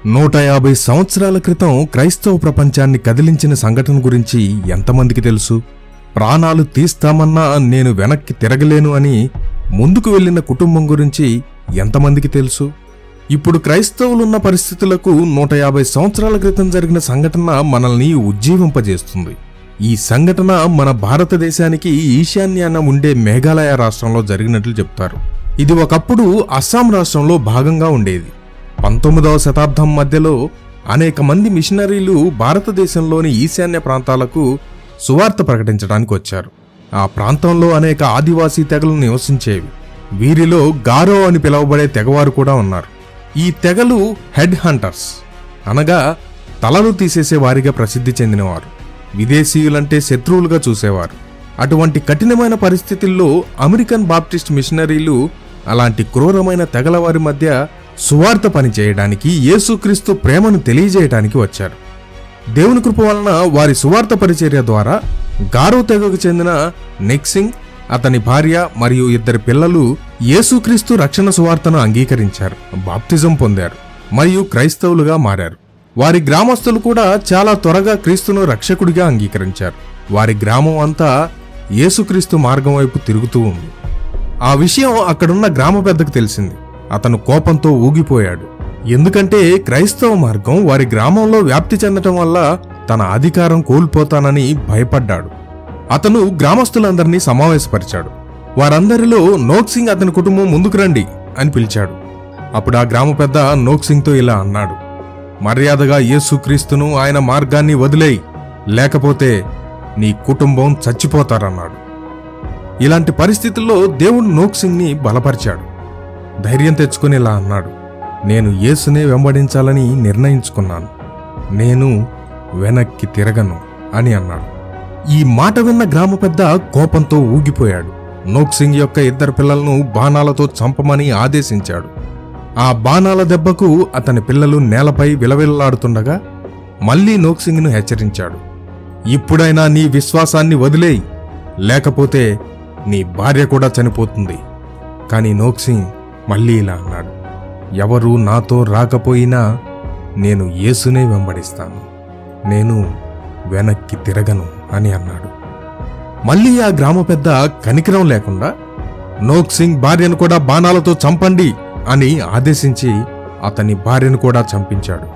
150 సంవత్సరాల క్రితం క్రైస్తవ ప్రపంచాన్ని కదిలించిన సంఘటన గురించి ఎంతమందికి తెలుసు? ప్రాణాలు తీస్తామన్నా నేను వెనక్కి తిరగలేను అని ముందుకు వెళ్లిన కుటుంబం గురించి ఎంతమందికి తెలుసు? ఇప్పుడు క్రైస్తవులున్న పరిస్థితులకు 150 సంవత్సరాల క్రితం జరిగిన సంఘటన మనల్ని ఉజ్జీవింపజేస్తుంది. ఈ సంఘటన మన భారతదేశానికి ఈశాన్యాన ఉండే మేఘాలయ రాష్ట్రంలో జరిగినట్లు చెప్తారు. ఇది ఒకప్పుడు అస్సాం రాష్ట్రంలో భాగంగా ఉండేది. 19వ శతాబ్దం మధ్యలో అనేక మంది మిషనరీలు భారతదేశంలోని ఈశాన్య ప్రాంతాలకు సువార్త ప్రకటించడానికి వచ్చారు. ఆ ప్రాంతంలో అనేక ఆదివాసీ తెగలు నివసించేవి. వీరిలో గారో అని పిలువబడే తెగవారు కూడా ఉన్నారు. ఈ తెగలు హెడ్ హంటర్స్ అనగా తలలు తీసేసే వారిగా ప్రసిద్ధి చెందినవారు. విదేశీయులంటే శత్రువులుగా చూసేవారు. అటువంటి కఠినమైన పరిస్థితుల్లో అమెరికన్ బాప్టిస్ట్ మిషనరీలు అలాంటి క్రూరమైన తెగల వారి మధ్య సువార్త పని చేయడానికి, యేసుక్రీస్తు ప్రేమను తెలియజేయడానికి వచ్చారు. దేవుని కృప వలన వారి సువార్త పరిచర్య ద్వారా గారో తెగకు చెందిన నెక్సింగ్, అతని భార్య మరియు 2 పిల్లలు యేసుక్రీస్తు రక్షణ సువార్తను అంగీకరించారు, బాప్తిజం పొందారు మరియు క్రైస్తవులుగా మారారు. వారి గ్రామస్తులు కూడా చాలా త్వరగా క్రీస్తును రక్షకుడిగా అంగీకరించారు. వారి గ్రామం అంతా యేసుక్రీస్తు మార్గం వైపు తిరుగుతూ ఉంది. ఆ విషయం అక్కడున్న గ్రామ పెద్దకు తెలిసింది. అతను కోపంతో ఊగిపోయాడు. ఎందుకంటే క్రైస్తవ మార్గం వారి గ్రామంలో వ్యాప్తి చెందటం వల్ల తన అధికారం కోల్పోతానని భయపడ్డాడు. అతను గ్రామస్తులందరినీ సమావేశపరిచాడు. వారందరిలో నోక్సింగ్ అతని కుటుంబం ముందుకు రండి అని పిలిచాడు. అప్పుడు ఆ గ్రామ పెద్ద నోక్సింగ్తో ఇలా అన్నాడు: మర్యాదగా యేసుక్రీస్తును ఆయన మార్గాన్ని వదిలేయి, లేకపోతే నీ కుటుంబం చచ్చిపోతారన్నాడు. ఇలాంటి పరిస్థితుల్లో దేవుడు నోక్సింగ్ని బలపరిచాడు. ధైర్యం తెచ్చుకుని ఇలా అన్నాడు: నేను యేసునే వెంబడించాలని నిర్ణయించుకున్నాను, నేను వెనక్కి తిరగను అని అన్నాడు. ఈ మాట విన్న గ్రామ పెద్ద కోపంతో ఊగిపోయాడు. నోక్సింగ్ యొక్క 2 పిల్లలను బాణాలతో చంపమని ఆదేశించాడు. ఆ బాణాల దెబ్బకు అతని పిల్లలు నేలపై విలవిల్లాడుతుండగా మళ్లీ నోక్సింగ్ను హెచ్చరించాడు: ఇప్పుడైనా నీ విశ్వాసాన్ని వదిలేయి, లేకపోతే నీ భార్య కూడా చనిపోతుంది. కాని నోక్సింగ్ మళ్లీ ఇలా అన్నాడు: ఎవరూ నాతో రాకపోయినా నేను యేసునే వెంబడిస్తాను, నేను వెనక్కి తిరగను అని అన్నాడు. మళ్లీ ఆ గ్రామ పెద్ద కనికరం లేకుండా నోక్సింగ్ భార్యను కూడా బాణాలతో చంపండి అని ఆదేశించి అతని భార్యను కూడా చంపించాడు.